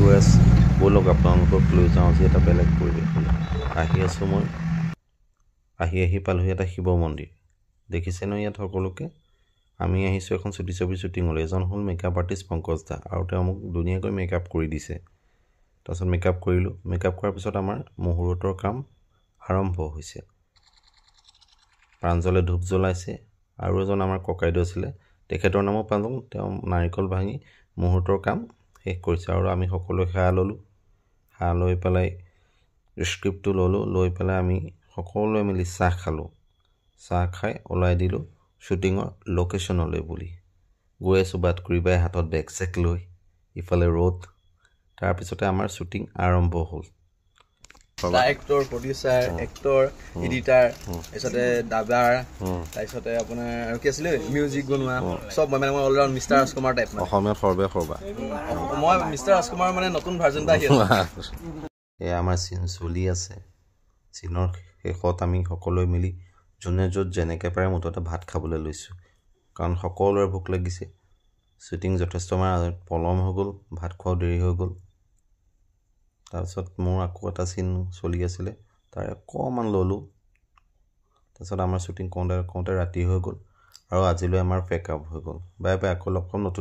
viewers ব'লক আপোনালোকক লৈ যাওঁ আজি এটা বেলেগ পৰিৱেশ আহি আছোঁ মই আহি পালোহি এটা শিৱ মন্দিৰ দেখিছে ন ইয়াত সকলোকে আমি আহিছোঁ এখন ছুটি ছবি শ্বুটিঙলৈ এজন হ'ল মেকআপ আৰ্টিষ্ট পংকজ দা আৰু তেওঁ মোক ধুনীয়াকৈ মেকআপ কৰি দিছে তাৰপিছত মেকআপ কৰিলোঁ মেকআপ কৰাৰ পিছত আমাৰ মুহূৰ্তৰ কাম আৰম্ভ হৈছে প্ৰাঞ্জলে ধূপ জ্বলাইছে আৰু এজন আমাৰ ককাইদেউ আছিলে তেখেতৰ নামো পালোঁ তেওঁ নাৰিকল ভাঙি মুহূৰ্তৰ কাম শেষ কৰিছে আৰু আমি সকলোৱে সেৱা ল'লোঁ সেৱা লৈ পেলাই স্ক্ৰিপ্টটো ল'লোঁ লৈ পেলাই আমি সকলোৱে মিলি চাহ খালোঁ চাহ খাই ওলাই দিলোঁ শ্বুটিঙৰ লোকেশ্যনলৈ বুলি গৈ আছোঁ বাটকুৰিবাই হাতত বেগ চেক লৈ ইফালে ৰ'দ তাৰপিছতে আমাৰ শ্বুটিং আৰম্ভ হ'ল ডাইৰেক্টৰ প্ৰডিউচাৰ এক্টৰ এডিটাৰ তাৰপিছতে দাদাৰ তাৰপিছতে আপোনাৰ আৰু কি আছিলে মিউজিক বনোৱা চব মই অলৰাউণ্ড মিষ্টাৰ ৰাজকুমাৰ টাইপ অসমীয়াত সৰ্বে সৰ্বা মই মিষ্টাৰ ৰাজকুমাৰ মানে নতুন ভাৰ্জন এটা আহি আছে এয়া আমাৰ চিন চলি আছে চিনৰ শেষত আমি সকলোৱে মিলি যোনে য'ত যেনেকৈ পাৰে মুঠতে ভাত খাবলৈ লৈছোঁ কাৰণ সকলোৰে ভোক লাগিছে শ্বুটিং যথেষ্ট আমাৰ পলম হৈ গ'ল ভাত খোৱাও দেৰি হৈ গ'ল তাৰপিছত মোৰ আকৌ এটা চিন চলি আছিলে তাৰে অকণমান ল'লোঁ তাৰপিছত আমাৰ শ্বুটিং কৰোঁতে ৰাতি হৈ গ'ল আৰু আজিলৈ আমাৰ পেক আপ হৈ গ'ল বাই বাই আকৌ লগ পাম নতুন